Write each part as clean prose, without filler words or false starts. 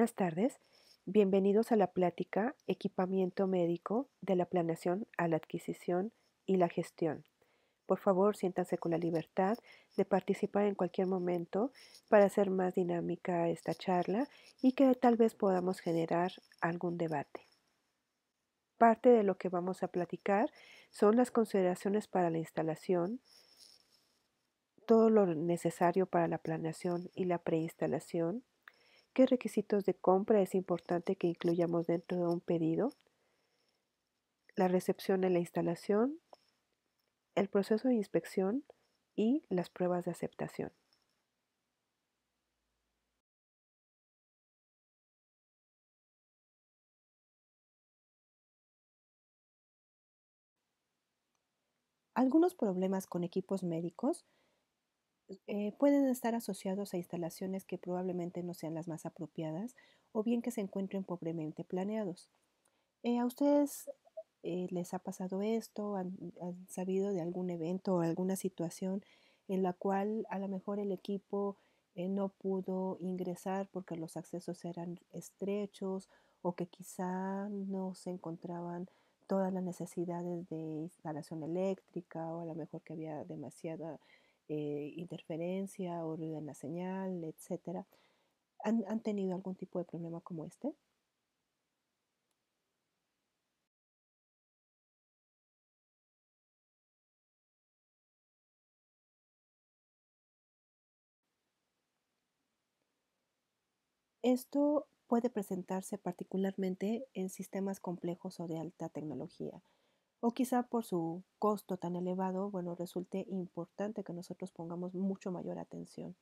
Buenas tardes, bienvenidos a la plática Equipamiento médico de la planeación a la adquisición y la gestión. Por favor, siéntanse con la libertad de participar en cualquier momento para hacer más dinámica esta charla y que tal vez podamos generar algún debate. Parte de lo que vamos a platicar son las consideraciones para la instalación, todo lo necesario para la planeación y la preinstalación. ¿Qué requisitos de compra es importante que incluyamos dentro de un pedido? La recepción en la instalación, el proceso de inspección y las pruebas de aceptación. Algunos problemas con equipos médicos pueden estar asociados a instalaciones que probablemente no sean las más apropiadas o bien que se encuentren pobremente planeados. ¿A ustedes les ha pasado esto? ¿Han sabido de algún evento o alguna situación en la cual a lo mejor el equipo no pudo ingresar porque los accesos eran estrechos o que quizá no se encontraban todas las necesidades de instalación eléctrica o a lo mejor que había demasiada interferencia o ruido en la señal, etcétera? ¿Han tenido algún tipo de problema como este? Esto puede presentarse particularmente en sistemas complejos o de alta tecnología, o quizá por su costo tan elevado, bueno, resulte importante que nosotros pongamos mucho mayor atención,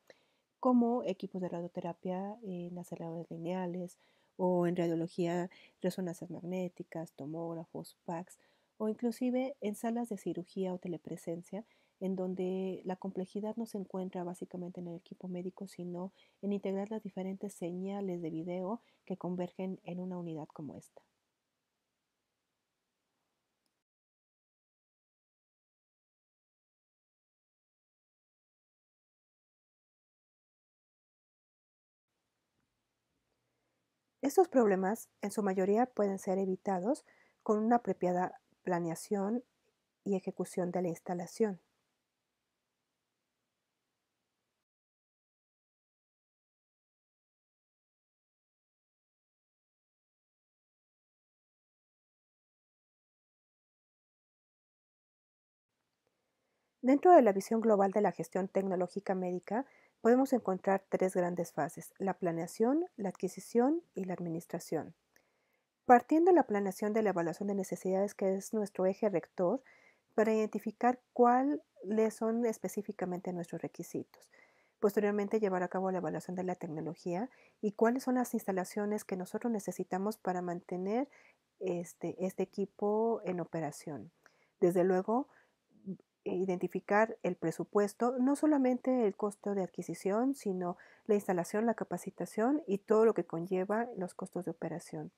como equipos de radioterapia en aceleradores lineales o en radiología, resonancias magnéticas, tomógrafos, PACs o inclusive en salas de cirugía o telepresencia, en donde la complejidad no se encuentra básicamente en el equipo médico, sino en integrar las diferentes señales de video que convergen en una unidad como esta. Estos problemas en su mayoría pueden ser evitados con una apropiada planeación y ejecución de la instalación. Dentro de la visión global de la gestión tecnológica médica, podemos encontrar tres grandes fases: la planeación, la adquisición y la administración. Partiendo de la planeación de la evaluación de necesidades, que es nuestro eje rector, para identificar cuáles son específicamente nuestros requisitos. Posteriormente, llevar a cabo la evaluación de la tecnología y cuáles son las instalaciones que nosotros necesitamos para mantener este equipo en operación. Desde luego, identificar el presupuesto, no solamente el costo de adquisición, sino la instalación, la capacitación y todo lo que conlleva los costos de operación.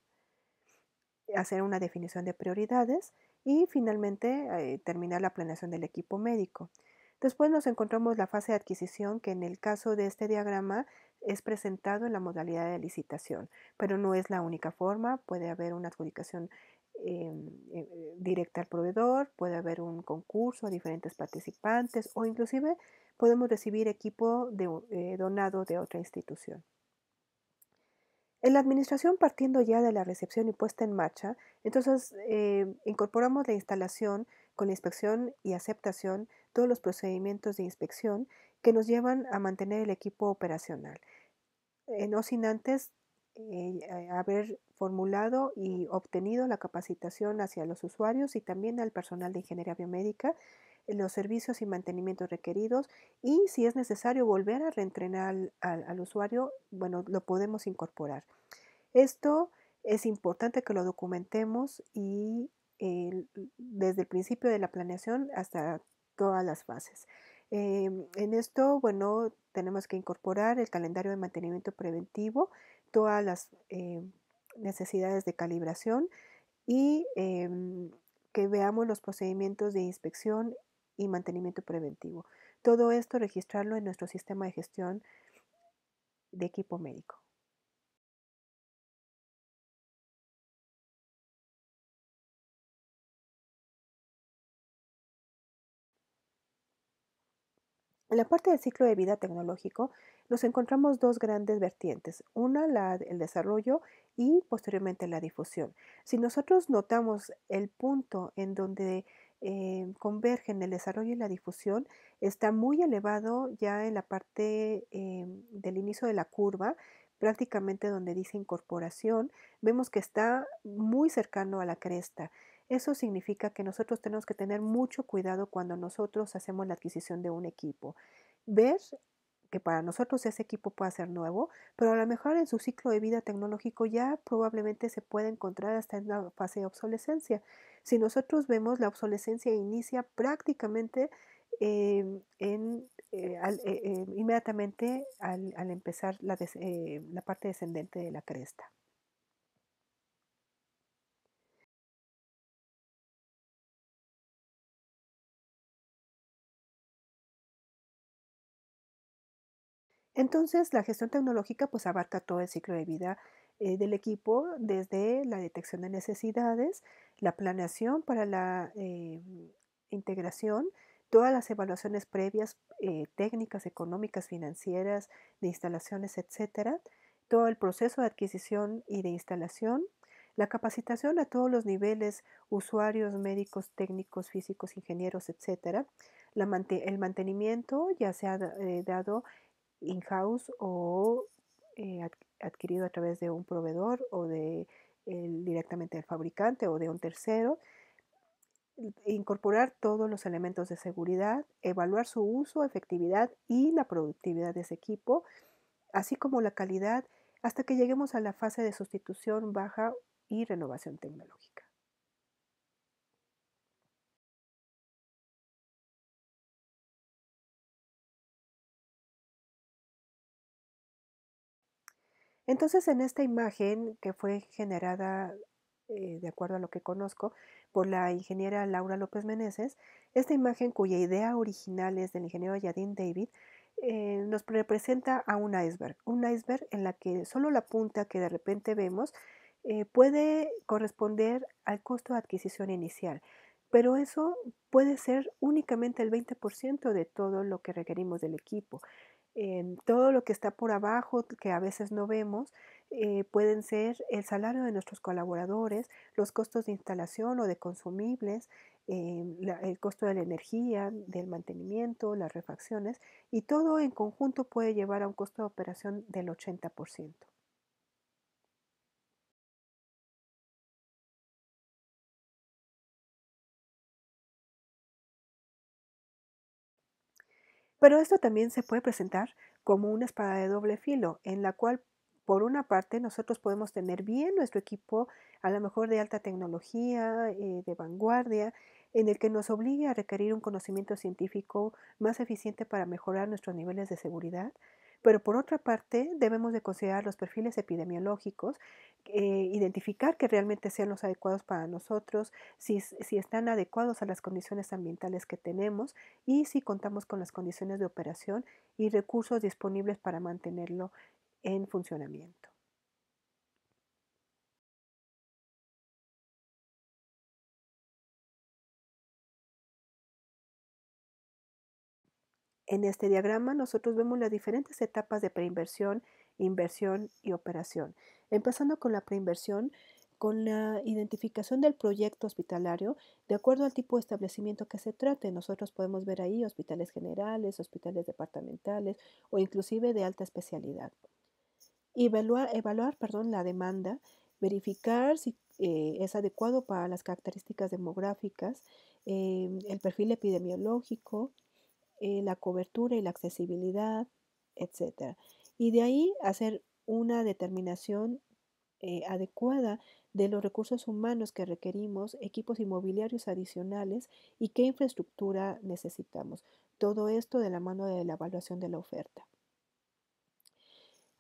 Hacer una definición de prioridades y finalmente terminar la planeación del equipo médico. Después nos encontramos la fase de adquisición, que en el caso de este diagrama es presentado en la modalidad de licitación, pero no es la única forma. Puede haber una adjudicación directa al proveedor, puede haber un concurso a diferentes participantes o inclusive podemos recibir equipo donado de otra institución. En la administración, partiendo ya de la recepción y puesta en marcha, entonces incorporamos la instalación con la inspección y aceptación, todos los procedimientos de inspección que nos llevan a mantener el equipo operacional, no sin antes haber formulado y obtenido la capacitación hacia los usuarios y también al personal de ingeniería biomédica, los servicios y mantenimientos requeridos, y si es necesario volver a reentrenar al usuario, bueno, lo podemos incorporar. Esto es importante que lo documentemos y desde el principio de la planeación hasta todas las fases. En esto, bueno, tenemos que incorporar el calendario de mantenimiento preventivo, todas las necesidades de calibración y que veamos los procedimientos de inspección y mantenimiento preventivo. Todo esto registrarlo en nuestro sistema de gestión de equipo médico. En la parte del ciclo de vida tecnológico nos encontramos dos grandes vertientes, una el desarrollo y posteriormente la difusión. Si nosotros notamos el punto en donde convergen el desarrollo y la difusión, está muy elevado ya en la parte del inicio de la curva, prácticamente donde dice incorporación, vemos que está muy cercano a la cresta. Eso significa que nosotros tenemos que tener mucho cuidado cuando nosotros hacemos la adquisición de un equipo. Ver que para nosotros ese equipo puede ser nuevo, pero a lo mejor en su ciclo de vida tecnológico ya probablemente se puede encontrar hasta en la fase de obsolescencia. Si nosotros vemos, la obsolescencia inicia prácticamente inmediatamente al empezar la parte descendente de la cresta. Entonces, la gestión tecnológica pues abarca todo el ciclo de vida del equipo, desde la detección de necesidades, la planeación para la integración, todas las evaluaciones previas, técnicas, económicas, financieras, de instalaciones, etcétera, todo el proceso de adquisición y de instalación, la capacitación a todos los niveles, usuarios, médicos, técnicos, físicos, ingenieros, etcétera, el mantenimiento ya sea dado in-house o adquirido a través de un proveedor o directamente del fabricante o de un tercero, incorporar todos los elementos de seguridad, evaluar su uso, efectividad y la productividad de ese equipo, así como la calidad, hasta que lleguemos a la fase de sustitución baja y renovación tecnológica. Entonces, en esta imagen que fue generada, de acuerdo a lo que conozco, por la ingeniera Laura López Meneses, esta imagen cuya idea original es del ingeniero Yadin David, nos representa a un iceberg en la que solo la punta que de repente vemos puede corresponder al costo de adquisición inicial, pero eso puede ser únicamente el 20% de todo lo que requerimos del equipo. Todo lo que está por abajo, que a veces no vemos, pueden ser el salario de nuestros colaboradores, los costos de instalación o de consumibles, el costo de la energía, del mantenimiento, las refacciones, y todo en conjunto puede llevar a un costo de operación del 80%. Pero esto también se puede presentar como una espada de doble filo, en la cual, por una parte, nosotros podemos tener bien nuestro equipo, a lo mejor de alta tecnología, de vanguardia, en el que nos obligue a requerir un conocimiento científico más eficiente para mejorar nuestros niveles de seguridad. Pero por otra parte, debemos de considerar los perfiles epidemiológicos, identificar que realmente sean los adecuados para nosotros, si están adecuados a las condiciones ambientales que tenemos y si contamos con las condiciones de operación y recursos disponibles para mantenerlo en funcionamiento. En este diagrama nosotros vemos las diferentes etapas de preinversión, inversión y operación. Empezando con la preinversión, con la identificación del proyecto hospitalario, de acuerdo al tipo de establecimiento que se trate. Nosotros podemos ver ahí hospitales generales, hospitales departamentales o inclusive de alta especialidad. Evaluar, la demanda, verificar si es adecuado para las características demográficas, el perfil epidemiológico, la cobertura y la accesibilidad, etcétera. Y de ahí hacer una determinación adecuada de los recursos humanos que requerimos, equipos inmobiliarios adicionales y qué infraestructura necesitamos. Todo esto de la mano de la evaluación de la oferta.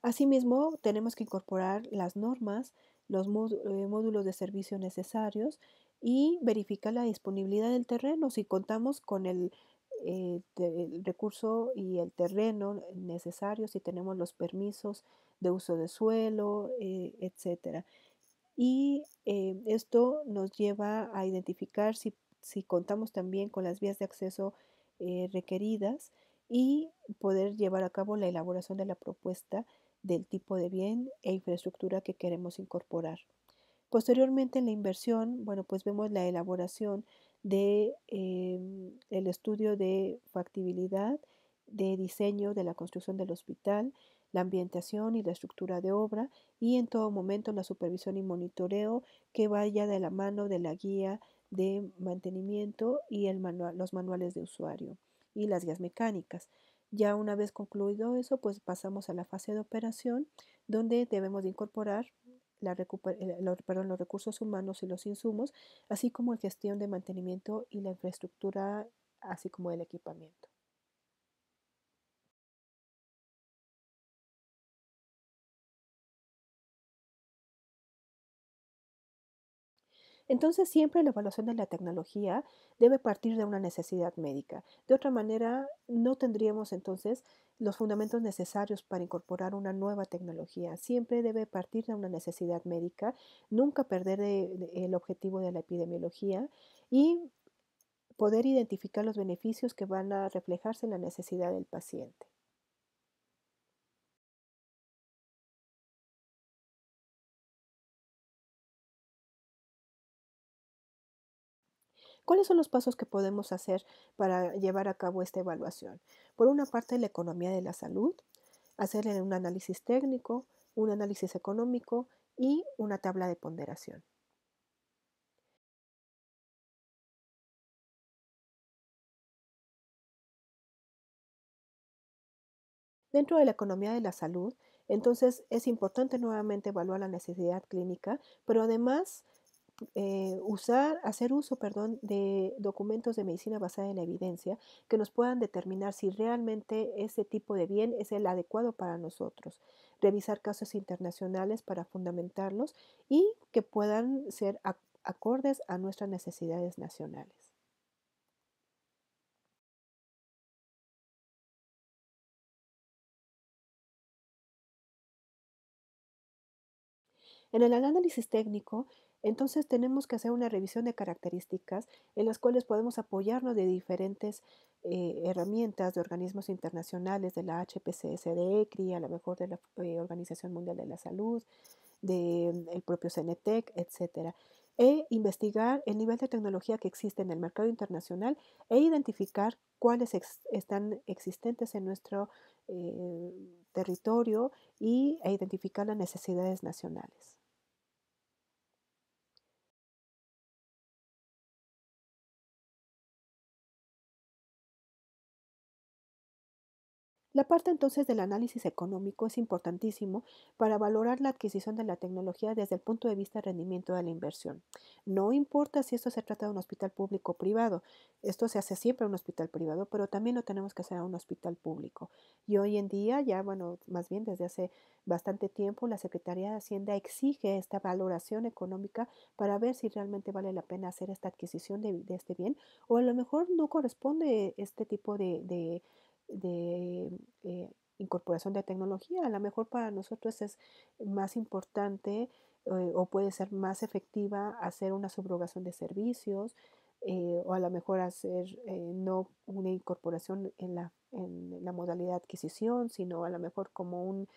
Asimismo, tenemos que incorporar las normas, los módulos de servicio necesarios y verificar la disponibilidad del terreno. Si contamos con el recurso y el terreno necesario, si tenemos los permisos de uso de suelo, etcétera. Y esto nos lleva a identificar si contamos también con las vías de acceso requeridas y poder llevar a cabo la elaboración de la propuesta del tipo de bien e infraestructura que queremos incorporar. Posteriormente en la inversión, bueno, pues vemos la elaboración de el estudio de factibilidad, de diseño de la construcción del hospital, la ambientación y la estructura de obra y en todo momento la supervisión y monitoreo que vaya de la mano de la guía de mantenimiento y los manuales de usuario y las guías mecánicas. Ya una vez concluido eso, pues pasamos a la fase de operación, donde debemos de incorporar los recursos humanos y los insumos, así como la gestión de mantenimiento y la infraestructura, así como el equipamiento. Entonces, siempre la evaluación de la tecnología debe partir de una necesidad médica. De otra manera, no tendríamos entonces los fundamentos necesarios para incorporar una nueva tecnología. Siempre debe partir de una necesidad médica, nunca perder el objetivo de la epidemiología y poder identificar los beneficios que van a reflejarse en la necesidad del paciente. ¿Cuáles son los pasos que podemos hacer para llevar a cabo esta evaluación? Por una parte, la economía de la salud, hacer un análisis técnico, un análisis económico y una tabla de ponderación. Dentro de la economía de la salud, entonces es importante nuevamente evaluar la necesidad clínica, pero además hacer uso, perdón, de documentos de medicina basada en la evidencia que nos puedan determinar si realmente ese tipo de bien es el adecuado para nosotros. Revisar casos internacionales para fundamentarlos y que puedan ser acordes a nuestras necesidades nacionales. En el análisis técnico, entonces tenemos que hacer una revisión de características en las cuales podemos apoyarnos de diferentes herramientas de organismos internacionales, de la HPCS, de ECRI, a lo mejor de la Organización Mundial de la Salud, del propio CENETEC, etcétera. E investigar el nivel de tecnología que existe en el mercado internacional e identificar cuáles están existentes en nuestro eh, territorio e identificar las necesidades nacionales. La parte entonces del análisis económico es importantísimo para valorar la adquisición de la tecnología desde el punto de vista de rendimiento de la inversión. No importa si esto se trata de un hospital público o privado, esto se hace siempre en un hospital privado, pero también lo tenemos que hacer en un hospital público. Y hoy en día, ya bueno, más bien desde hace bastante tiempo, la Secretaría de Hacienda exige esta valoración económica para ver si realmente vale la pena hacer esta adquisición de este bien o a lo mejor no corresponde este tipo de incorporación de tecnología. A lo mejor para nosotros es más importante o puede ser más efectiva hacer una subrogación de servicios o a lo mejor hacer no una incorporación en la modalidad de adquisición, sino a lo mejor como un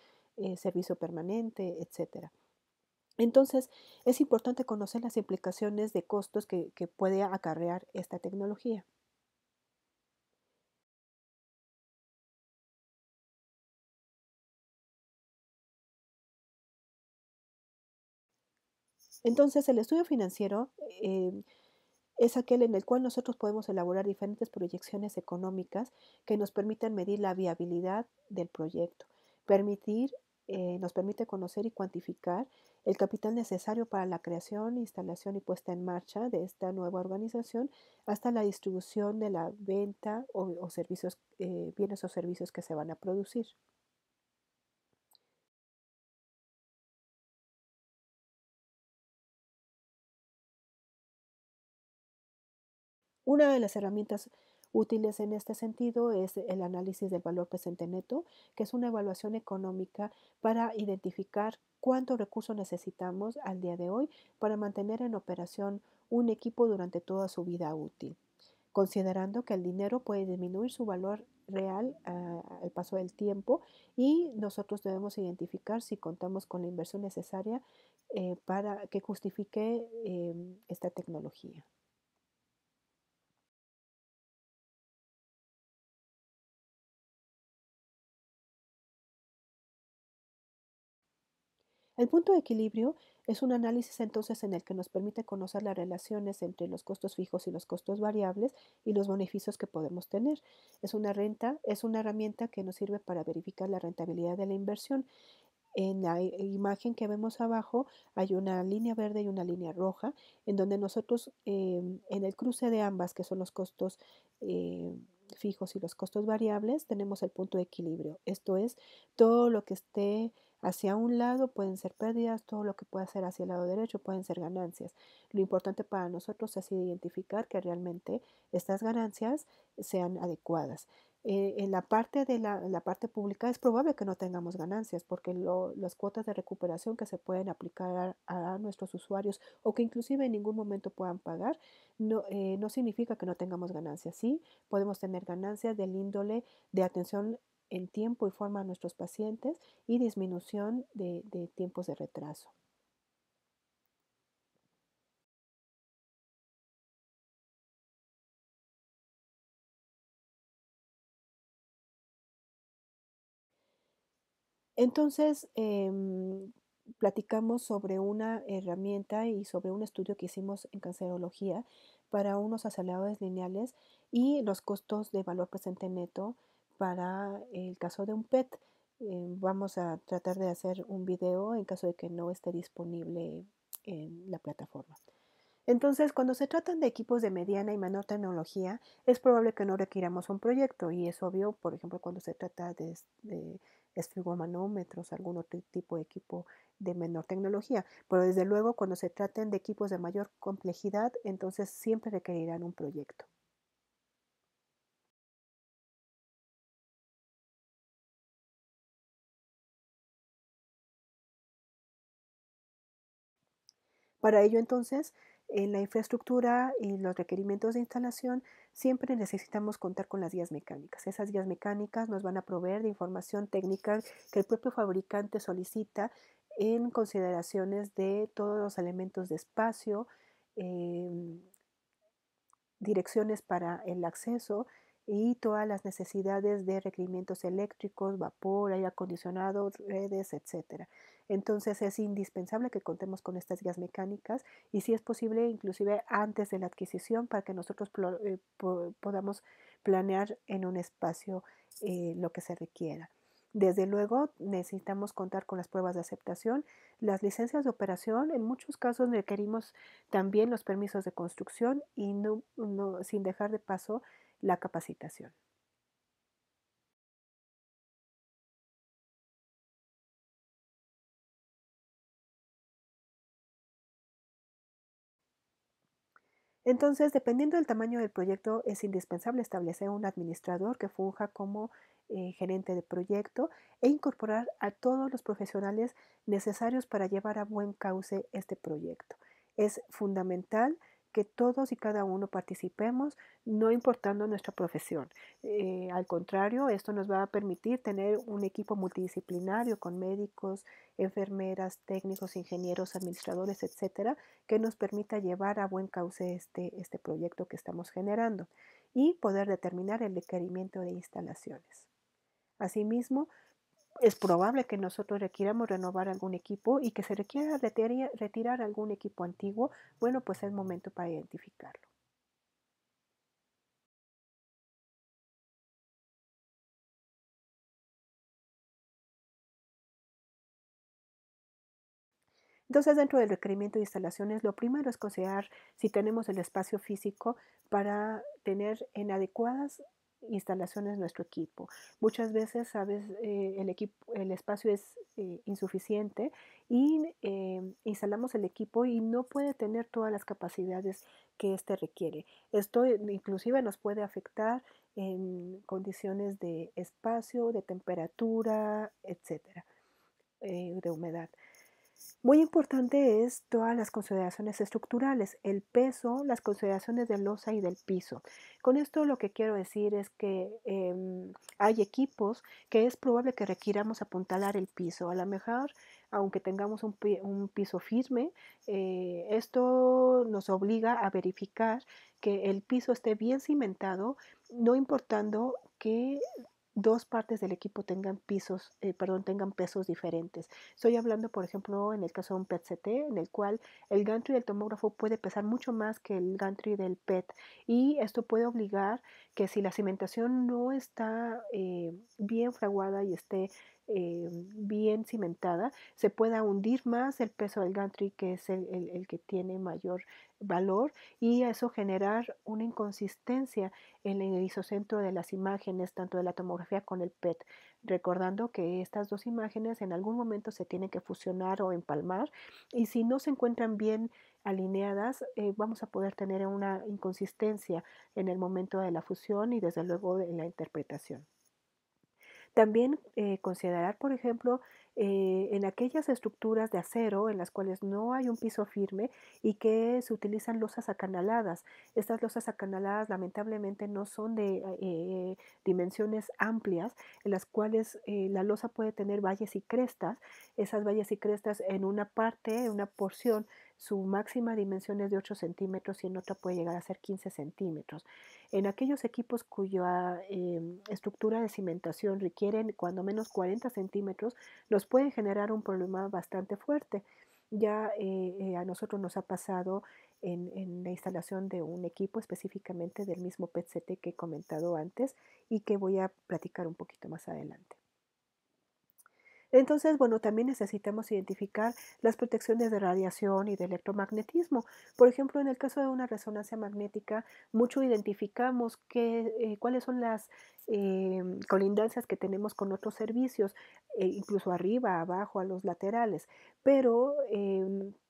servicio permanente, etcétera. Entonces, es importante conocer las implicaciones de costos que puede acarrear esta tecnología. Entonces, el estudio financiero es aquel en el cual nosotros podemos elaborar diferentes proyecciones económicas que nos permitan medir la viabilidad del proyecto, permitir, nos permite conocer y cuantificar el capital necesario para la creación, instalación y puesta en marcha de esta nueva organización hasta la distribución de la venta o servicios, bienes o servicios que se van a producir. Una de las herramientas útiles en este sentido es el análisis del valor presente neto, que es una evaluación económica para identificar cuántos recursos necesitamos al día de hoy para mantener en operación un equipo durante toda su vida útil, considerando que el dinero puede disminuir su valor real al paso del tiempo y nosotros debemos identificar si contamos con la inversión necesaria para que justifique esta tecnología. El punto de equilibrio es un análisis entonces en el que nos permite conocer las relaciones entre los costos fijos y los costos variables y los beneficios que podemos tener. Es una herramienta que nos sirve para verificar la rentabilidad de la inversión. En la imagen que vemos abajo hay una línea verde y una línea roja, en donde nosotros en el cruce de ambas, que son los costos eh, fijos y los costos variables, tenemos el punto de equilibrio. Esto es, todo lo que esté hacia un lado pueden ser pérdidas, todo lo que pueda ser hacia el lado derecho pueden ser ganancias. Lo importante para nosotros es identificar que realmente estas ganancias sean adecuadas. En la parte la parte pública es probable que no tengamos ganancias porque las cuotas de recuperación que se pueden aplicar a nuestros usuarios o que inclusive en ningún momento puedan pagar, no significa que no tengamos ganancias. Sí, podemos tener ganancias del índole de atención en tiempo y forma a nuestros pacientes y disminución de tiempos de retraso. Entonces, platicamos sobre una herramienta y sobre un estudio que hicimos en cancerología para unos aceleradores lineales y los costos de valor presente neto para el caso de un PET. Vamos a tratar de hacer un video en caso de que no esté disponible en la plataforma. Entonces, cuando se tratan de equipos de mediana y menor tecnología, es probable que no requiramos un proyecto y es obvio, por ejemplo, cuando se trata de esfigomanómetros, algún otro tipo de equipo de menor tecnología. Pero desde luego, cuando se traten de equipos de mayor complejidad, entonces siempre requerirán un proyecto. Para ello, entonces, en la infraestructura y los requerimientos de instalación, siempre necesitamos contar con las guías mecánicas. Esas guías mecánicas nos van a proveer de información técnica que el propio fabricante solicita en consideraciones de todos los elementos de espacio, em, direcciones para el acceso y todas las necesidades de requerimientos eléctricos, vapor, aire acondicionado, redes, etcétera. Entonces es indispensable que contemos con estas guías mecánicas y si es posible inclusive antes de la adquisición para que nosotros podamos planear en un espacio lo que se requiera. Desde luego necesitamos contar con las pruebas de aceptación, las licencias de operación. En muchos casos requerimos también los permisos de construcción y sin dejar de paso la capacitación. Entonces, dependiendo del tamaño del proyecto, es indispensable establecer un administrador que funja como gerente de proyecto e incorporar a todos los profesionales necesarios para llevar a buen cauce este proyecto. Es fundamental que todos y cada uno participemos, no importando nuestra profesión. Al contrario, esto nos va a permitir tener un equipo multidisciplinario con médicos, enfermeras, técnicos, ingenieros, administradores, etcétera, que nos permita llevar a buen cauce este proyecto que estamos generando y poder determinar el requerimiento de instalaciones. Asimismo, es probable que nosotros requiramos renovar algún equipo y que se requiera retirar algún equipo antiguo. Bueno, pues es momento para identificarlo. Entonces, dentro del requerimiento de instalaciones, lo primero es considerar si tenemos el espacio físico para tener en adecuadas instalaciones nuestro equipo. Muchas veces, sabes, el espacio es insuficiente y instalamos el equipo y no puede tener todas las capacidades que éste requiere. Esto inclusive nos puede afectar en condiciones de espacio, de temperatura, etcétera, de humedad. Muy importante es todas las consideraciones estructurales, el peso, las consideraciones de losa y del piso. Con esto lo que quiero decir es que hay equipos que es probable que requiramos apuntalar el piso. A lo mejor, aunque tengamos un piso firme, esto nos obliga a verificar que el piso esté bien cimentado, no importando que dos partes del equipo tengan tengan pesos diferentes. Estoy hablando, por ejemplo, en el caso de un PET-CT, en el cual el gantry del tomógrafo puede pesar mucho más que el gantry del PET, y esto puede obligar que si la cimentación no está bien fraguada y esté bien cimentada, se pueda hundir más el peso del gantry, que es el que tiene mayor valor, y eso generar una inconsistencia en el isocentro de las imágenes, tanto de la tomografía con el PET, recordando que estas dos imágenes en algún momento se tienen que fusionar o empalmar, y si no se encuentran bien alineadas, vamos a poder tener una inconsistencia en el momento de la fusión y desde luego en la interpretación. También considerar, por ejemplo, en aquellas estructuras de acero en las cuales no hay un piso firme y que se utilizan losas acanaladas. Estas losas acanaladas lamentablemente no son de dimensiones amplias, en las cuales la losa puede tener valles y crestas. Esas valles y crestas en una parte, en una porción, su máxima dimensión es de 8 centímetros y en otra puede llegar a ser 15 centímetros. En aquellos equipos cuya estructura de cimentación requieren cuando menos 40 centímetros, nos pueden generar un problema bastante fuerte. Ya a nosotros nos ha pasado en la instalación de un equipo específicamente del mismo PET-CT que he comentado antes y que voy a platicar un poquito más adelante. Entonces, bueno, también necesitamos identificar las protecciones de radiación y de electromagnetismo. Por ejemplo, en el caso de una resonancia magnética, mucho identificamos cuáles son las colindancias que tenemos con otros servicios, incluso arriba, abajo, a los laterales. Pero,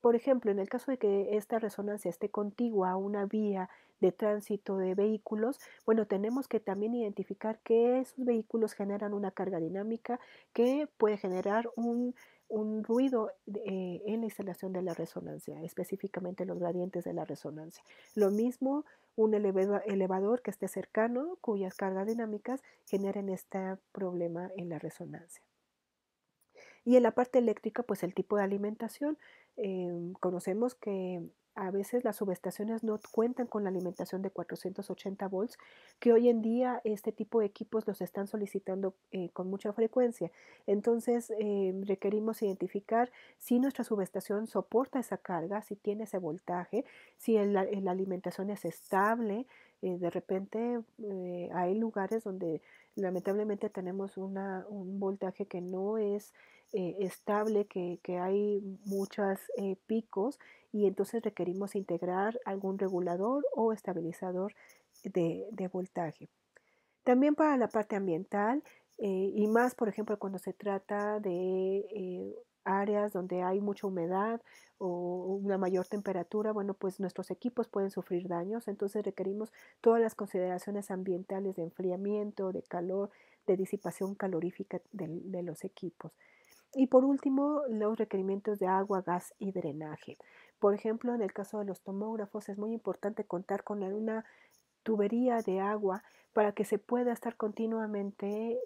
por ejemplo, en el caso de que esta resonancia esté contigua a una vía de tránsito de vehículos, bueno, tenemos que también identificar que esos vehículos generan una carga dinámica que puede generar un ruido en la instalación de la resonancia, específicamente los gradientes de la resonancia. Lo mismo, un elevador que esté cercano, cuyas cargas dinámicas generen este problema en la resonancia. Y en la parte eléctrica, pues el tipo de alimentación. Conocemos que a veces las subestaciones no cuentan con la alimentación de 480 volts, que hoy en día este tipo de equipos los están solicitando con mucha frecuencia. Entonces requerimos identificar si nuestra subestación soporta esa carga, si tiene ese voltaje, si la alimentación es estable. De repente hay lugares donde lamentablemente tenemos un voltaje que no es estable, que hay muchos picos, y entonces requerimos integrar algún regulador o estabilizador de voltaje. También para la parte ambiental, y más, por ejemplo, cuando se trata de áreas donde hay mucha humedad o una mayor temperatura, bueno, pues nuestros equipos pueden sufrir daños, entonces requerimos todas las consideraciones ambientales de enfriamiento, de calor, de disipación calorífica de los equipos. Y por último, los requerimientos de agua, gas y drenaje. Por ejemplo, en el caso de los tomógrafos es muy importante contar con una tubería de agua para que se pueda estar continuamente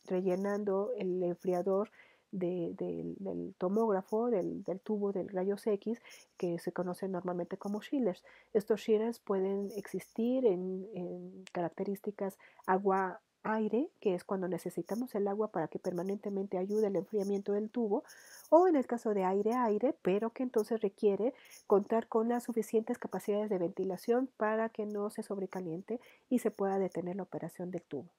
rellenando el enfriador del tomógrafo, del tubo del rayos X, que se conoce normalmente como chillers. Estos chillers pueden existir en características agua-aire, que es cuando necesitamos el agua para que permanentemente ayude al enfriamiento del tubo, o en el caso de aire-aire, pero que entonces requiere contar con las suficientes capacidades de ventilación para que no se sobrecaliente y se pueda detener la operación del tubo.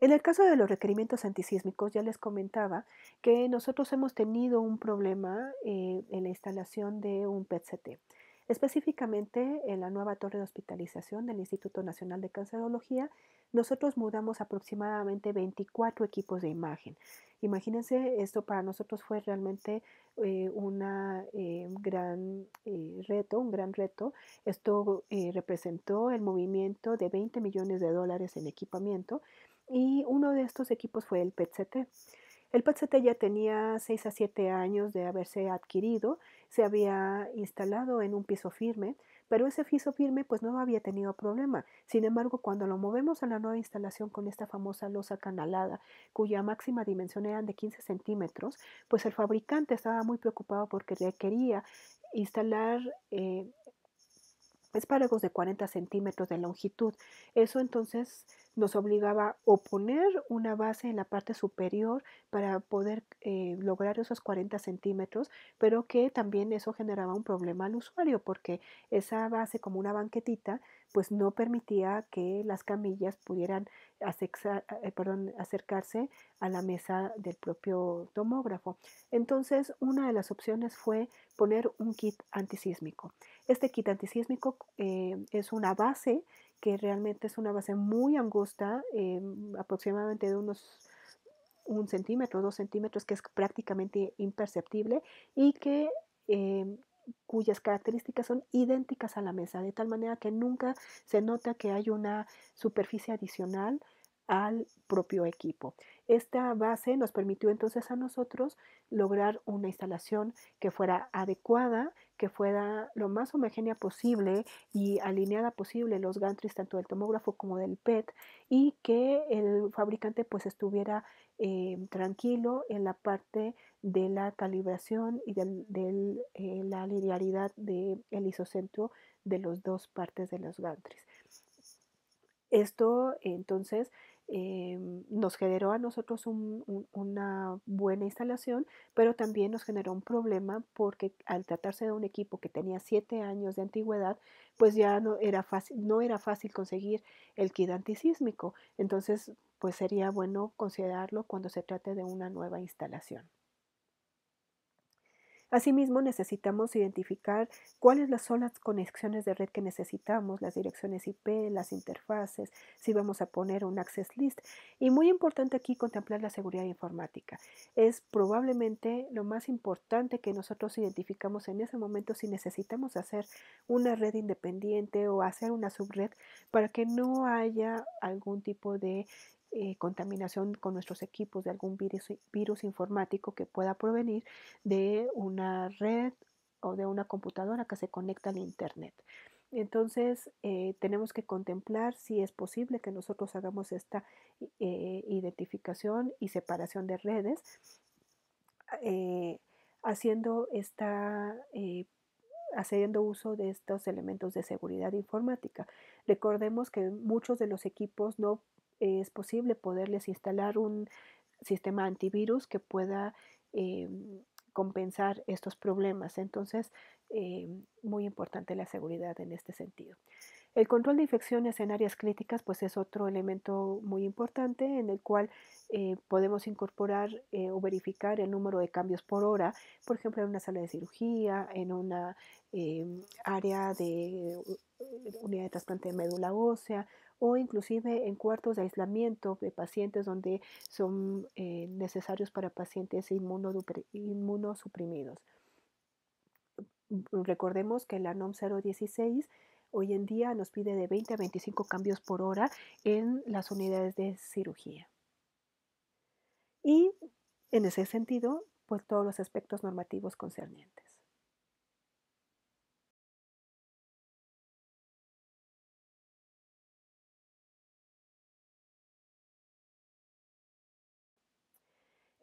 En el caso de los requerimientos antisísmicos, ya les comentaba que nosotros hemos tenido un problema en la instalación de un PET-CT. Específicamente en la nueva torre de hospitalización del Instituto Nacional de Cancerología, nosotros mudamos aproximadamente 24 equipos de imagen. Imagínense, esto para nosotros fue realmente una gran reto, un gran reto. Esto representó el movimiento de 20 millones de dólares en equipamiento y uno de estos equipos fue el PET-CT. El PET-CT ya tenía 6 a 7 años de haberse adquirido, se había instalado en un piso firme, pero ese piso firme pues no había tenido problema. Sin embargo, cuando lo movemos a la nueva instalación con esta famosa losa canalada, cuya máxima dimensión eran de 15 centímetros, pues el fabricante estaba muy preocupado porque requería instalar espárragos de 40 centímetros de longitud. Eso entonces nos obligaba a poner una base en la parte superior para poder lograr esos 40 centímetros, pero que también eso generaba un problema al usuario porque esa base como una banquetita pues no permitía que las camillas pudieran acercarse a la mesa del propio tomógrafo. Entonces una de las opciones fue poner un kit antisísmico. Este kit antisísmico es una base que realmente es una base muy angosta, aproximadamente de unos 1 centímetro, 2 centímetros, que es prácticamente imperceptible y que eh, cuyas características son idénticas a la mesa, de tal manera que nunca se nota que hay una superficie adicional al propio equipo. Esta base nos permitió entonces a nosotros lograr una instalación que fuera adecuada, que fuera lo más homogénea posible y alineada posible los gantries tanto del tomógrafo como del PET y que el fabricante pues estuviera tranquilo en la parte de la calibración y de la linearidad del isocentro de las dos partes de los gantries. Esto entonces nos generó a nosotros una buena instalación, pero también nos generó un problema porque al tratarse de un equipo que tenía 7 años de antigüedad, pues ya no era fácil conseguir el kit antisísmico. Entonces, pues sería bueno considerarlo cuando se trate de una nueva instalación. Asimismo, necesitamos identificar cuáles son las conexiones de red que necesitamos, las direcciones IP, las interfaces, si vamos a poner un access list. Y muy importante aquí contemplar la seguridad informática. Es probablemente lo más importante que nosotros identificamos en ese momento si necesitamos hacer una red independiente o hacer una subred para que no haya algún tipo de contaminación con nuestros equipos de algún virus informático que pueda provenir de una red o de una computadora que se conecta al Internet. Entonces, tenemos que contemplar si es posible que nosotros hagamos esta identificación y separación de redes, eh, haciendo, haciendo uso de estos elementos de seguridad informática. Recordemos que muchos de los equipos no es posible poderles instalar un sistema antivirus que pueda eh, compensar estos problemas. Entonces, muy importante la seguridad en este sentido. El control de infecciones en áreas críticas pues es otro elemento muy importante en el cual podemos incorporar o verificar el número de cambios por hora, por ejemplo, en una sala de cirugía, en una área de unidad de trasplante de médula ósea o inclusive en cuartos de aislamiento de pacientes donde son necesarios para pacientes inmunosuprimidos. Recordemos que la NOM 016 hoy en día nos pide de 20 a 25 cambios por hora en las unidades de cirugía. Y en ese sentido, pues todos los aspectos normativos concernientes.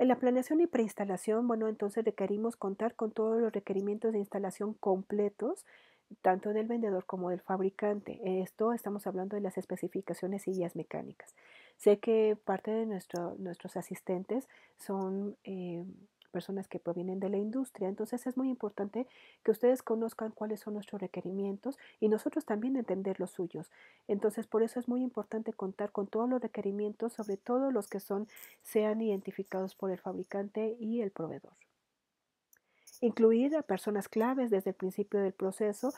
En la planeación y preinstalación, bueno, entonces requerimos contar con todos los requerimientos de instalación completos, tanto del vendedor como del fabricante. Esto estamos hablando de las especificaciones y guías mecánicas. Sé que parte de nuestros asistentes son personas que provienen de la industria, entonces es muy importante que ustedes conozcan cuáles son nuestros requerimientos y nosotros también entender los suyos. Entonces, por eso es muy importante contar con todos los requerimientos, sobre todo los que sean identificados por el fabricante y el proveedor. Incluir a personas claves desde el principio del proceso,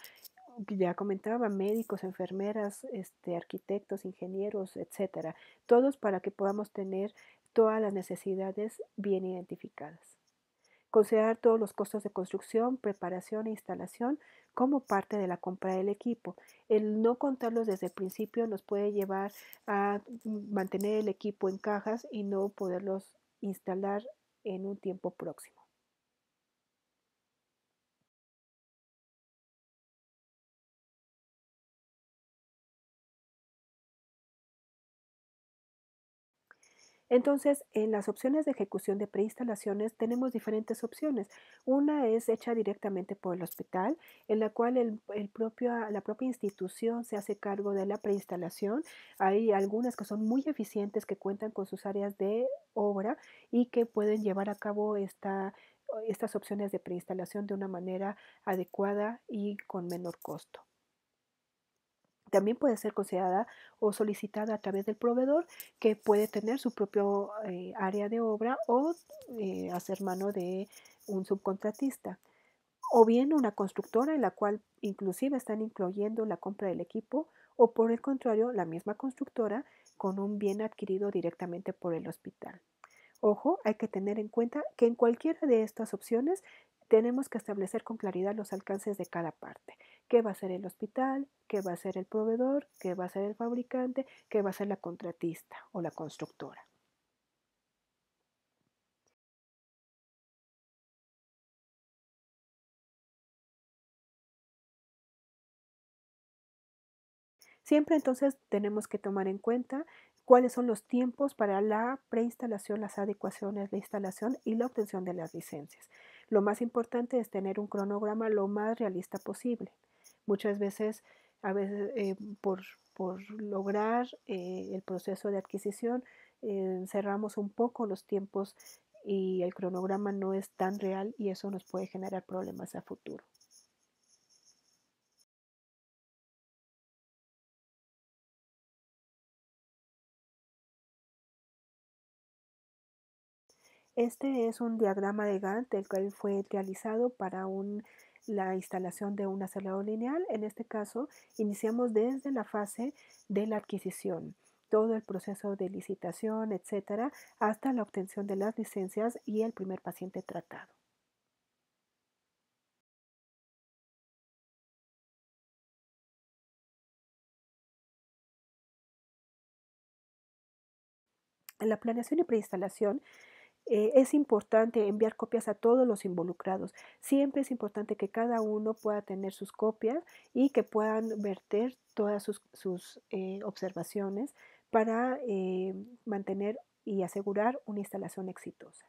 ya comentaba, médicos, enfermeras, arquitectos, ingenieros, etcétera, todos para que podamos tener todas las necesidades bien identificadas. Considerar todos los costos de construcción, preparación e instalación como parte de la compra del equipo. El no contarlos desde el principio nos puede llevar a mantener el equipo en cajas y no poderlos instalar en un tiempo próximo. Entonces, en las opciones de ejecución de preinstalaciones tenemos diferentes opciones. Una es hecha directamente por el hospital, en la cual la propia institución se hace cargo de la preinstalación. Hay algunas que son muy eficientes, que cuentan con sus áreas de obra y que pueden llevar a cabo estas opciones de preinstalación de una manera adecuada y con menor costo. También puede ser considerada o solicitada a través del proveedor, que puede tener su propio área de obra o hacer mano de un subcontratista. O bien una constructora en la cual inclusive están incluyendo la compra del equipo, o por el contrario, la misma constructora con un bien adquirido directamente por el hospital. Ojo, hay que tener en cuenta que en cualquiera de estas opciones tenemos que establecer con claridad los alcances de cada parte. ¿Qué va a ser el hospital? ¿Qué va a ser el proveedor? ¿Qué va a ser el fabricante? ¿Qué va a ser la contratista o la constructora? Siempre entonces tenemos que tomar en cuenta cuáles son los tiempos para la preinstalación, las adecuaciones, la instalación y la obtención de las licencias. Lo más importante es tener un cronograma lo más realista posible. Muchas veces, a veces por lograr el proceso de adquisición, cerramos un poco los tiempos y el cronograma no es tan real y eso nos puede generar problemas a futuro. Este es un diagrama de Gantt, el cual fue realizado para la instalación de un acelerador lineal. En este caso, iniciamos desde la fase de la adquisición, todo el proceso de licitación, etcétera, hasta la obtención de las licencias y el primer paciente tratado. En la planeación y preinstalación es importante enviar copias a todos los involucrados. Siempre es importante que cada uno pueda tener sus copias y que puedan verter todas sus observaciones para mantener y asegurar una instalación exitosa.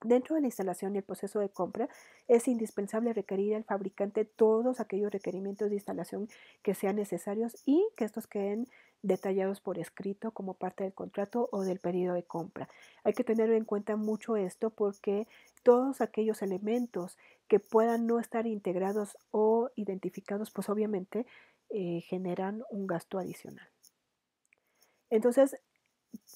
Dentro de la instalación y el proceso de compra, es indispensable requerir al fabricante todos aquellos requerimientos de instalación que sean necesarios y que estos queden detallados por escrito como parte del contrato o del pedido de compra. Hay que tener en cuenta mucho esto porque todos aquellos elementos que puedan no estar integrados o identificados, pues obviamente generan un gasto adicional. Entonces,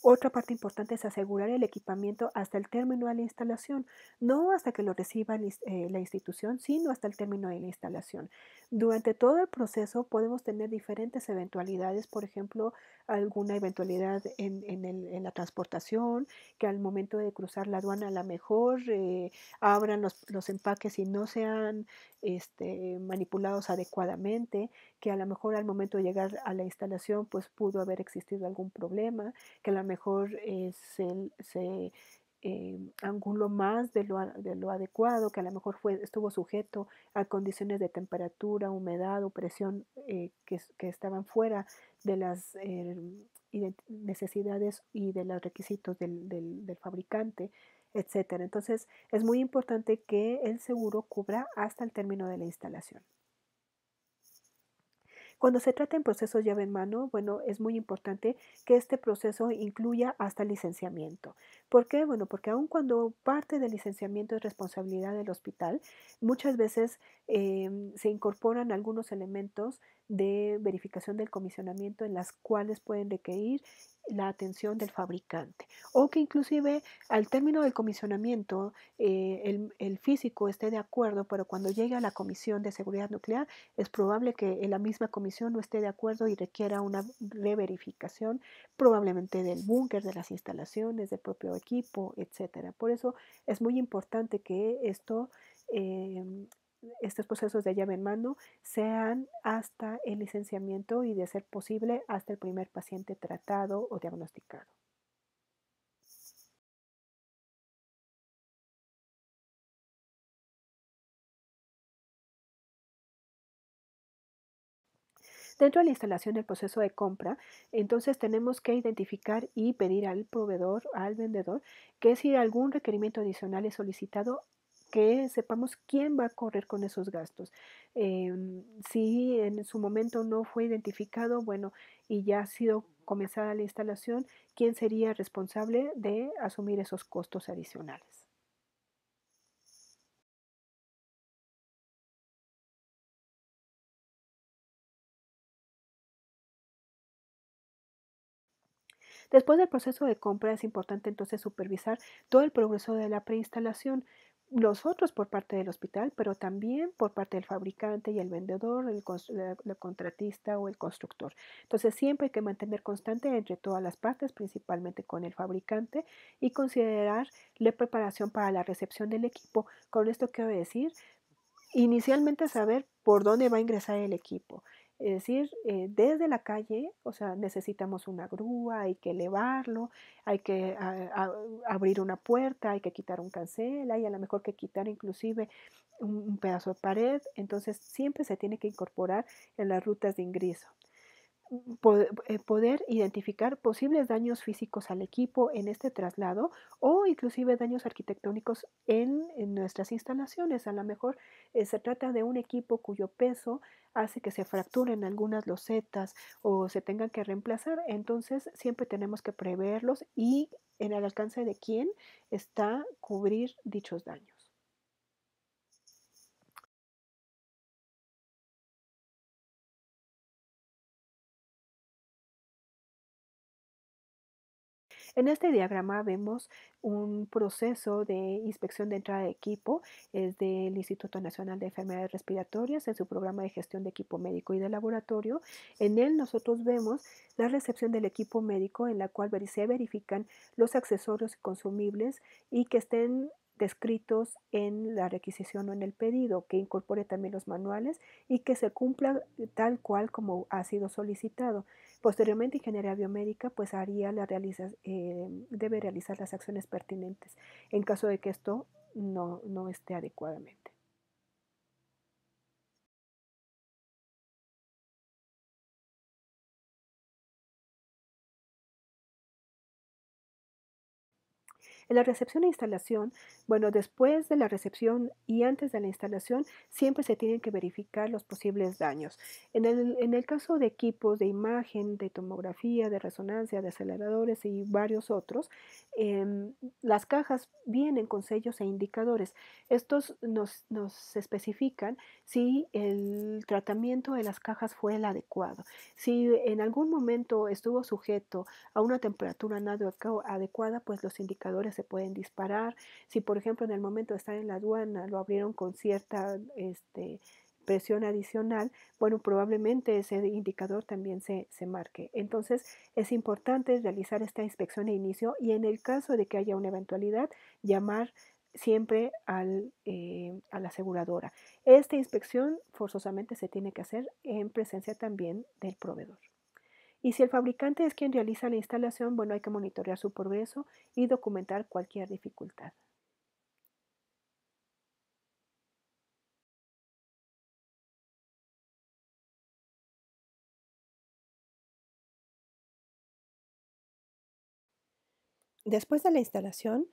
otra parte importante es asegurar el equipamiento hasta el término de la instalación, no hasta que lo reciba la institución, sino hasta el término de la instalación. Durante todo el proceso podemos tener diferentes eventualidades, por ejemplo, alguna eventualidad en la transportación, que al momento de cruzar la aduana a lo mejor abran los empaques y no sean manipulados adecuadamente, que a lo mejor al momento de llegar a la instalación pues pudo haber existido algún problema, que a lo mejor anguló más de lo adecuado, que a lo mejor estuvo sujeto a condiciones de temperatura, humedad o presión que estaban fuera de las necesidades y de los requisitos del fabricante, etcétera. Entonces, es muy importante que el seguro cubra hasta el término de la instalación. Cuando se trata en procesos llave en mano, bueno, es muy importante que este proceso incluya hasta el licenciamiento. ¿Por qué? Bueno, porque aun cuando parte del licenciamiento es responsabilidad del hospital, muchas veces se incorporan algunos elementos de verificación del comisionamiento en las cuales pueden requerir la atención del fabricante o que inclusive al término del comisionamiento el físico esté de acuerdo, pero cuando llegue a la Comisión de Seguridad Nuclear es probable que en la misma comisión no esté de acuerdo y requiera una reverificación, probablemente del búnker, de las instalaciones, del propio equipo, etcétera. Por eso es muy importante que eh, estos procesos de llave en mano sean hasta el licenciamiento y, de ser posible, hasta el primer paciente tratado o diagnosticado. Dentro de la instalación del proceso de compra, entonces tenemos que identificar y pedir al proveedor, al vendedor, que si algún requerimiento adicional es solicitado, que sepamos quién va a correr con esos gastos. Si en su momento no fue identificado, bueno, y ya ha sido comenzada la instalación, ¿quién sería responsable de asumir esos costos adicionales? Después del proceso de compra es importante entonces supervisar todo el progreso de la preinstalación, nosotros por parte del hospital, pero también por parte del fabricante y el vendedor, la contratista o el constructor. Entonces siempre hay que mantener constante entre todas las partes, principalmente con el fabricante, y considerar la preparación para la recepción del equipo. Con esto quiero decir inicialmente saber por dónde va a ingresar el equipo. Es decir, desde la calle, o sea, necesitamos una grúa, hay que elevarlo, hay que abrir una puerta, hay que quitar un cancel, hay a lo mejor que quitar inclusive un pedazo de pared. Entonces, siempre se tiene que incorporar en las rutas de ingreso poder identificar posibles daños físicos al equipo en este traslado o inclusive daños arquitectónicos en nuestras instalaciones. A lo mejor se trata de un equipo cuyo peso hace que se fracturen algunas losetas o se tengan que reemplazar. Entonces siempre tenemos que preverlos y en el alcance de quién está cubrir dichos daños. En este diagrama vemos un proceso de inspección de entrada de equipo, es del Instituto Nacional de Enfermedades Respiratorias en su programa de gestión de equipo médico y de laboratorio. En él nosotros vemos la recepción del equipo médico en la cual se verifican los accesorios y consumibles y que estén descritos en la requisición o en el pedido, que incorpore también los manuales y que se cumpla tal cual como ha sido solicitado. Posteriormente, ingeniería biomédica pues debe realizar las acciones pertinentes en caso de que esto no esté adecuadamente. En la recepción e instalación, bueno, después de la recepción y antes de la instalación, siempre se tienen que verificar los posibles daños. En el caso de equipos de imagen, de tomografía, de resonancia, de aceleradores y varios otros, em, las cajas vienen con sellos e indicadores. Estos nos especifican si el tratamiento de las cajas fue el adecuado. Si en algún momento estuvo sujeto a una temperatura no adecuada, pues los indicadores se pueden disparar. Si, por ejemplo, en el momento de estar en la aduana lo abrieron con cierta presión adicional, bueno, probablemente ese indicador también se marque. Entonces, es importante realizar esta inspección de inicio y en el caso de que haya una eventualidad, llamar siempre a la aseguradora. Esta inspección forzosamente se tiene que hacer en presencia también del proveedor. Y si el fabricante es quien realiza la instalación, bueno, hay que monitorear su progreso y documentar cualquier dificultad. Después de la instalación,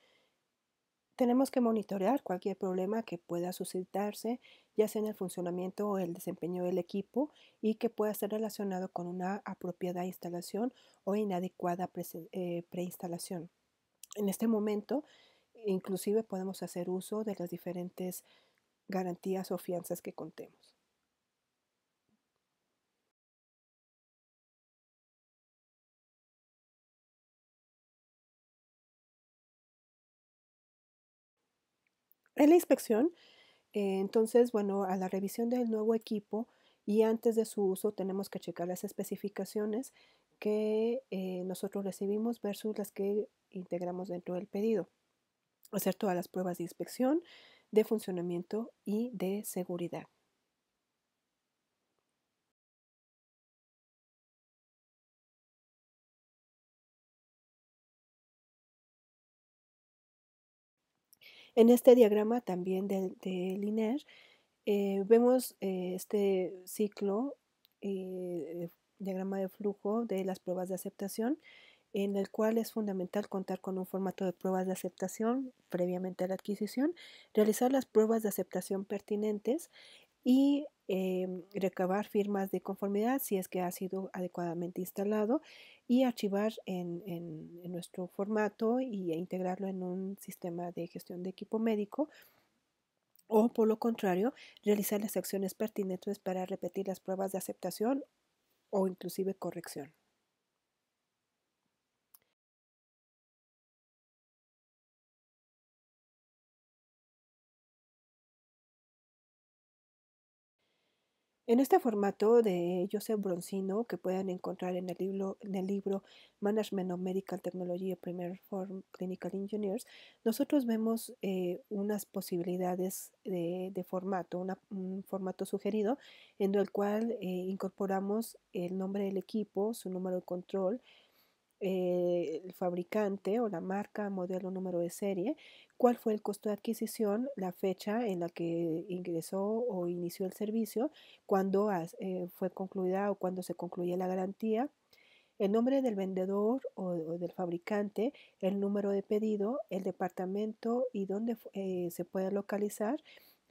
Tenemos que monitorear cualquier problema que pueda suscitarse, ya sea en el funcionamiento o el desempeño del equipo, y que pueda estar relacionado con una apropiada instalación o inadecuada preinstalación. En este momento, inclusive podemos hacer uso de las diferentes garantías o fianzas que contemos. En la inspección, entonces, bueno, a la revisión del nuevo equipo y antes de su uso tenemos que checar las especificaciones que nosotros recibimos versus las que integramos dentro del pedido. Hacer todas las pruebas de inspección, de funcionamiento y de seguridad. En este diagrama también del INER vemos este ciclo, diagrama de flujo de las pruebas de aceptación, en el cual es fundamental contar con un formato de pruebas de aceptación previamente a la adquisición, realizar las pruebas de aceptación pertinentes y recabar firmas de conformidad si es que ha sido adecuadamente instalado y archivar en nuestro formato y integrarlo en un sistema de gestión de equipo médico o por lo contrario, realizar las acciones pertinentes para repetir las pruebas de aceptación o inclusive corrección. En este formato de Joseph Broncino, que pueden encontrar en el libro Management of Medical Technology Premier for Clinical Engineers, nosotros vemos unas posibilidades de formato, un formato sugerido en el cual incorporamos el nombre del equipo, su número de control, el fabricante o la marca, modelo, número de serie, cuál fue el costo de adquisición, la fecha en la que ingresó o inició el servicio, cuándo fue concluida o cuándo se concluye la garantía, el nombre del vendedor o del fabricante, el número de pedido, el departamento y dónde se puede localizar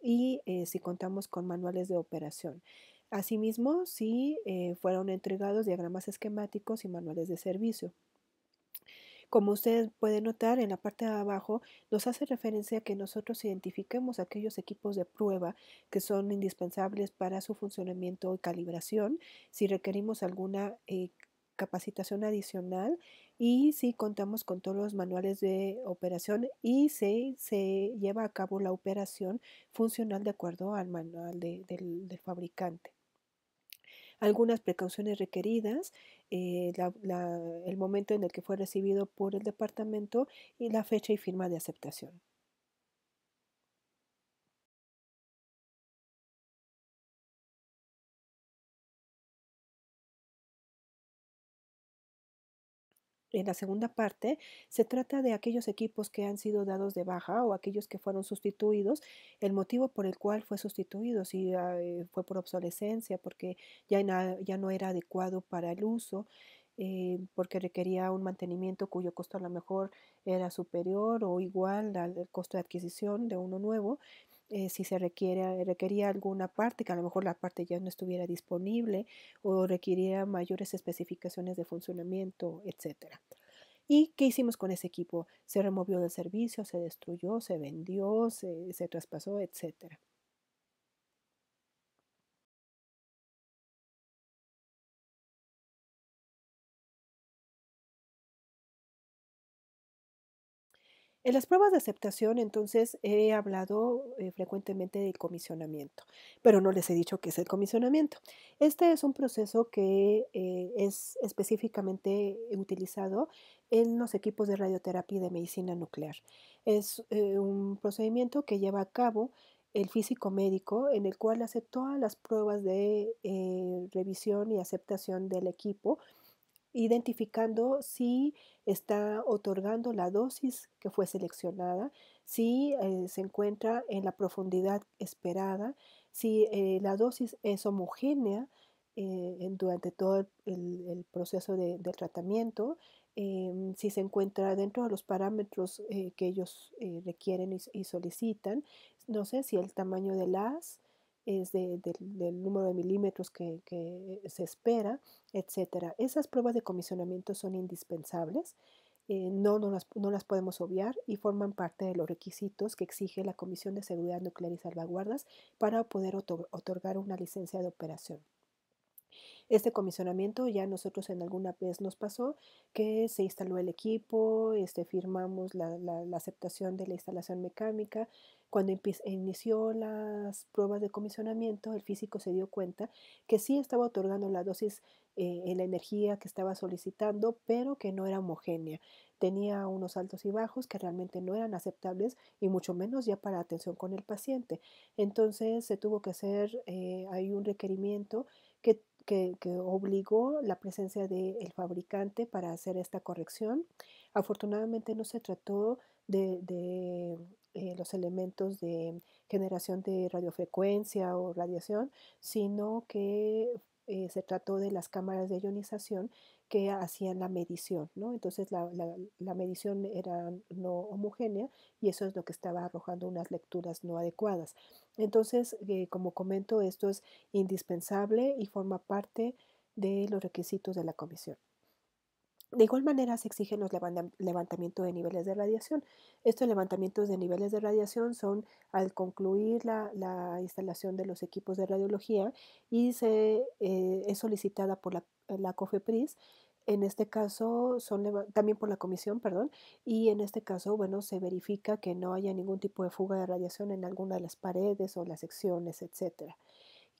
y si contamos con manuales de operación. Asimismo, si fueron entregados diagramas esquemáticos y manuales de servicio. Como ustedes pueden notar, en la parte de abajo nos hace referencia a que nosotros identifiquemos aquellos equipos de prueba que son indispensables para su funcionamiento y calibración, si requerimos alguna capacitación adicional y si contamos con todos los manuales de operación y si se lleva a cabo la operación funcional de acuerdo al manual del fabricante. Algunas precauciones requeridas, el momento en el que fue recibido por el departamento y la fecha y firma de aceptación. En la segunda parte se trata de aquellos equipos que han sido dados de baja o aquellos que fueron sustituidos, el motivo por el cual fue sustituido, si fue por obsolescencia, porque ya no era adecuado para el uso, porque requería un mantenimiento cuyo costo a lo mejor era superior o igual al costo de adquisición de uno nuevo. Si requería alguna parte, que a lo mejor la parte ya no estuviera disponible o requería mayores especificaciones de funcionamiento, etcétera. ¿Y qué hicimos con ese equipo? Se removió del servicio, se destruyó, se vendió, se traspasó, etcétera. En las pruebas de aceptación, entonces, he hablado frecuentemente del comisionamiento, pero no les he dicho qué es el comisionamiento. Este es un proceso que es específicamente utilizado en los equipos de radioterapia y de medicina nuclear. Es un procedimiento que lleva a cabo el físico médico en el cual hace todas las pruebas de revisión y aceptación del equipo identificando si está otorgando la dosis que fue seleccionada, si se encuentra en la profundidad esperada, si la dosis es homogénea durante todo el proceso del tratamiento, si se encuentra dentro de los parámetros que ellos requieren y solicitan, no sé si el tamaño del haz es del número de milímetros que se espera, etcétera. Esas pruebas de comisionamiento son indispensables. No las podemos obviar y forman parte de los requisitos que exige la Comisión de Seguridad Nuclear y Salvaguardas para poder otorgar una licencia de operación. Este comisionamiento ya nosotros en alguna vez nos pasó que se instaló el equipo, firmamos la aceptación de la instalación mecánica. Cuando inició las pruebas de comisionamiento, el físico se dio cuenta que sí estaba otorgando la dosis en la energía que estaba solicitando, pero que no era homogénea. Tenía unos altos y bajos que realmente no eran aceptables y mucho menos ya para atención con el paciente. Entonces se tuvo que hacer, hay un requerimiento que obligó la presencia del fabricante para hacer esta corrección. Afortunadamente no se trató de los elementos de generación de radiofrecuencia o radiación, sino que se trató de las cámaras de ionización que hacían la medición, ¿no? Entonces la medición era no homogénea y eso es lo que estaba arrojando unas lecturas no adecuadas. Entonces, como comento, esto es indispensable y forma parte de los requisitos de la comisión. De igual manera, se exigen los levantamientos de niveles de radiación. Estos levantamientos de niveles de radiación son al concluir la instalación de los equipos de radiología y es solicitada por la COFEPRIS. En este caso, también por la comisión, perdón, y en este caso, bueno, se verifica que no haya ningún tipo de fuga de radiación en alguna de las paredes o las secciones, etcétera.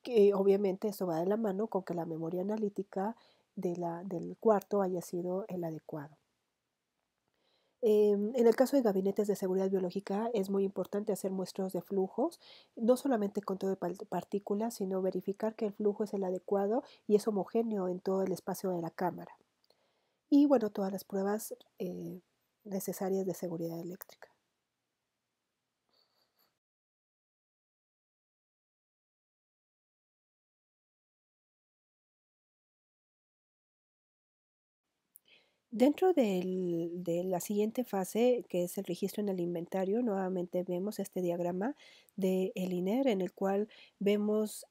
Que obviamente esto va de la mano con que la memoria analítica del cuarto haya sido el adecuado. En el caso de gabinetes de seguridad biológica es muy importante hacer muestreos de flujos, no solamente con todo de partículas, sino verificar que el flujo es el adecuado y es homogéneo en todo el espacio de la cámara. Y bueno, todas las pruebas necesarias de seguridad eléctrica. Dentro de la siguiente fase, que es el registro en el inventario, nuevamente vemos este diagrama del INER en el cual vemos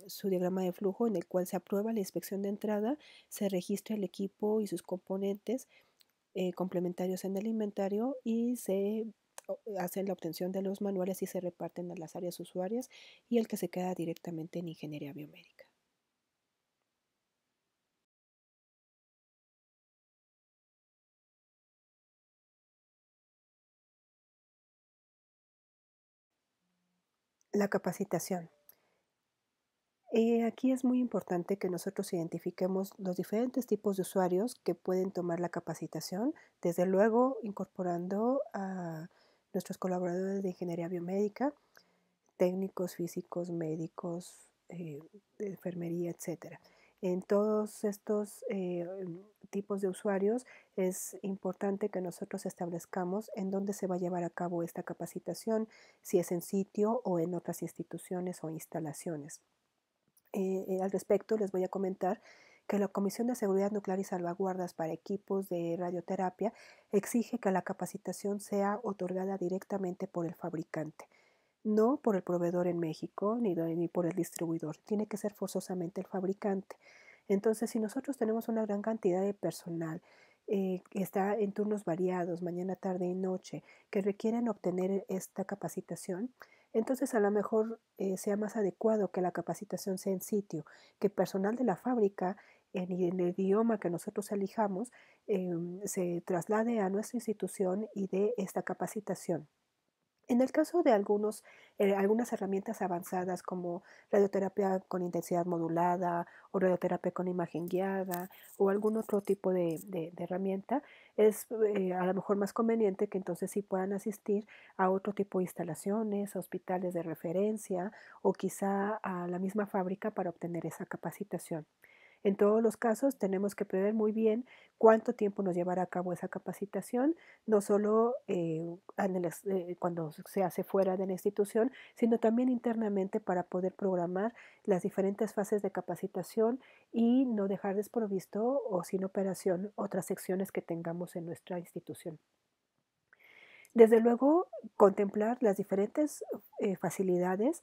su diagrama de flujo en el cual se aprueba la inspección de entrada, se registra el equipo y sus componentes complementarios en el inventario y se hace la obtención de los manuales y se reparten a las áreas usuarias y el que se queda directamente en ingeniería biomédica. La capacitación. Aquí es muy importante que nosotros identifiquemos los diferentes tipos de usuarios que pueden tomar la capacitación, desde luego incorporando a nuestros colaboradores de ingeniería biomédica, técnicos físicos, médicos, de enfermería, etcétera. En todos estos tipos de usuarios es importante que nosotros establezcamos en dónde se va a llevar a cabo esta capacitación, si es en sitio o en otras instituciones o instalaciones. Al respecto, les voy a comentar que la Comisión de Seguridad Nuclear y Salvaguardas para equipos de radioterapia exige que la capacitación sea otorgada directamente por el fabricante, no por el proveedor en México ni por el distribuidor. Tiene que ser forzosamente el fabricante. Entonces, si nosotros tenemos una gran cantidad de personal que está en turnos variados, mañana, tarde y noche, que requieren obtener esta capacitación, entonces a lo mejor sea más adecuado que la capacitación sea en sitio, que el personal de la fábrica en el idioma que nosotros elijamos se traslade a nuestra institución y dé esta capacitación. En el caso de algunas herramientas avanzadas como radioterapia con intensidad modulada o radioterapia con imagen guiada o algún otro tipo de herramienta, es a lo mejor más conveniente que entonces sí puedan asistir a otro tipo de instalaciones, a hospitales de referencia o quizá a la misma fábrica para obtener esa capacitación. En todos los casos tenemos que prever muy bien cuánto tiempo nos llevará a cabo esa capacitación, no solo cuando se hace fuera de la institución, sino también internamente para poder programar las diferentes fases de capacitación y no dejar desprovisto o sin operación otras secciones que tengamos en nuestra institución. Desde luego, contemplar las diferentes facilidades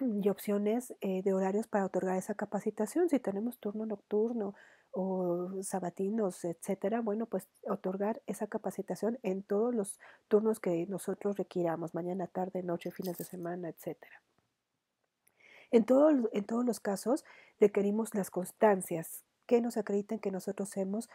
y opciones de horarios para otorgar esa capacitación. Si tenemos turno nocturno o sabatinos, etcétera, bueno, pues otorgar esa capacitación en todos los turnos que nosotros requiramos, mañana, tarde, noche, fines de semana, etcétera. En todos los casos requerimos las constancias que nos acrediten que nosotros hemos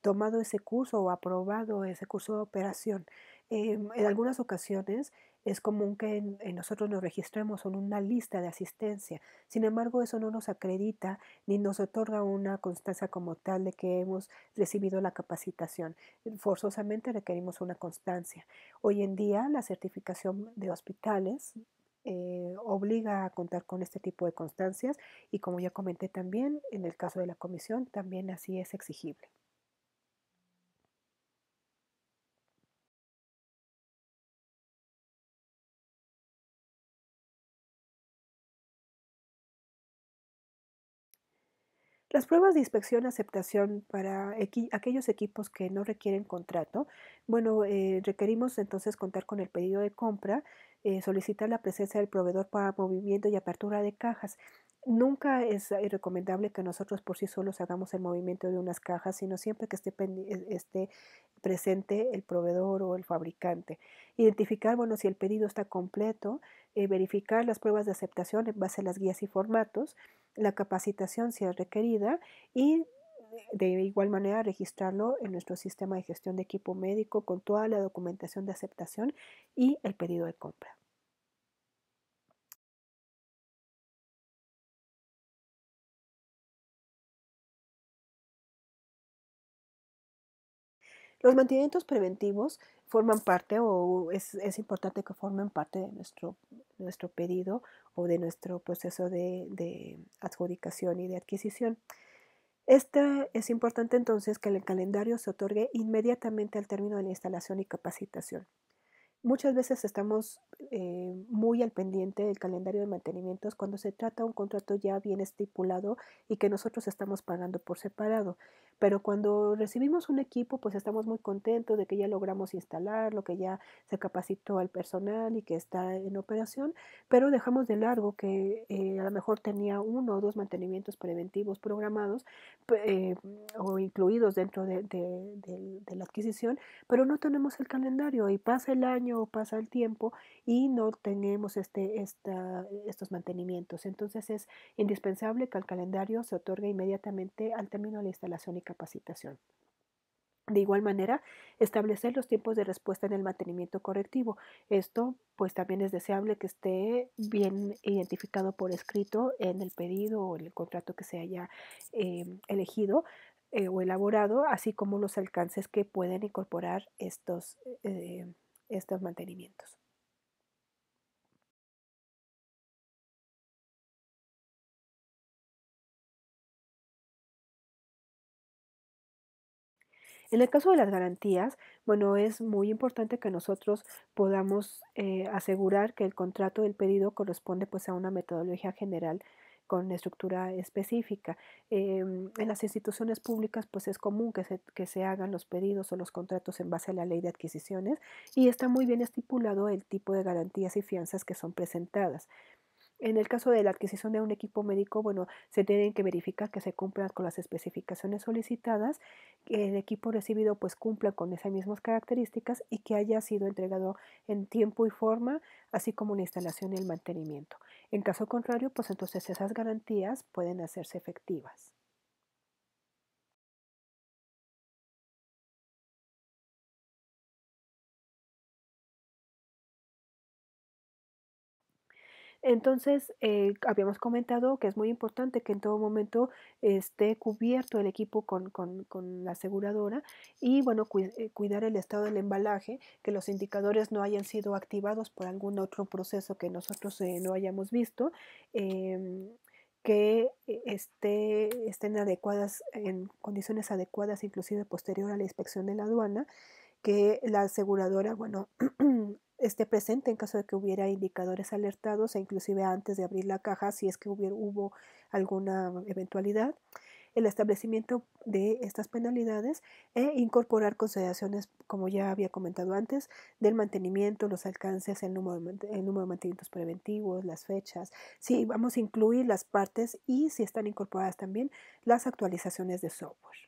tomado ese curso o aprobado ese curso de operación. En algunas ocasiones es común que nosotros nos registremos en una lista de asistencia. Sin embargo, eso no nos acredita ni nos otorga una constancia como tal de que hemos recibido la capacitación. Forzosamente requerimos una constancia. Hoy en día, la certificación de hospitales obliga a contar con este tipo de constancias y como ya comenté también, en el caso de la comisión, también así es exigible. Las pruebas de inspección aceptación para aquellos equipos que no requieren contrato, bueno, requerimos entonces contar con el pedido de compra, solicitar la presencia del proveedor para movimiento y apertura de cajas. Nunca es recomendable que nosotros por sí solos hagamos el movimiento de unas cajas, sino siempre que esté presente el proveedor o el fabricante. Identificar, bueno, si el pedido está completo, verificar las pruebas de aceptación en base a las guías y formatos, la capacitación si es requerida y de igual manera registrarlo en nuestro sistema de gestión de equipo médico con toda la documentación de aceptación y el pedido de compra. Los mantenimientos preventivos forman parte o es importante que formen parte de nuestro pedido o de nuestro proceso de adjudicación y de adquisición. Este es importante entonces que el calendario se otorgue inmediatamente al término de la instalación y capacitación. Muchas veces estamos muy al pendiente del calendario de mantenimientos cuando se trata de un contrato ya bien estipulado y que nosotros estamos pagando por separado. Pero cuando recibimos un equipo, pues estamos muy contentos de que ya logramos instalarlo, que ya se capacitó al personal y que está en operación, pero dejamos de largo que a lo mejor tenía uno o dos mantenimientos preventivos programados eh, o incluidos dentro de la adquisición, pero no tenemos el calendario y pasa el año o pasa el tiempo y no tenemos estos mantenimientos. Entonces es indispensable que el calendario se otorgue inmediatamente al término de la instalación y capacitación. De igual manera, establecer los tiempos de respuesta en el mantenimiento correctivo. Esto, pues también es deseable que esté bien identificado por escrito en el pedido o en el contrato que se haya elegido o elaborado, así como los alcances que pueden incorporar estos mantenimientos. En el caso de las garantías, bueno, es muy importante que nosotros podamos asegurar que el contrato del pedido corresponde pues a una metodología general con estructura específica. En las instituciones públicas pues es común que se hagan los pedidos o los contratos en base a la ley de adquisiciones y está muy bien estipulado el tipo de garantías y fianzas que son presentadas. En el caso de la adquisición de un equipo médico, bueno, se tienen que verificar que se cumplan con las especificaciones solicitadas, que el equipo recibido pues cumpla con esas mismas características y que haya sido entregado en tiempo y forma, así como la instalación y el mantenimiento. En caso contrario, pues entonces esas garantías pueden hacerse efectivas. Entonces, habíamos comentado que es muy importante que en todo momento esté cubierto el equipo con la aseguradora y, bueno, cuidar el estado del embalaje, que los indicadores no hayan sido activados por algún otro proceso que nosotros no hayamos visto. em, que estén adecuadas, en condiciones adecuadas, inclusive posterior a la inspección de la aduana, que la aseguradora, bueno, esté presente en caso de que hubiera indicadores alertados e inclusive antes de abrir la caja si es que hubo alguna eventualidad, el establecimiento de estas penalidades e incorporar consideraciones, como ya había comentado antes, del mantenimiento, los alcances, el número de mantenimientos preventivos, las fechas. Sí, vamos a incluir las partes y si están incorporadas también las actualizaciones de software.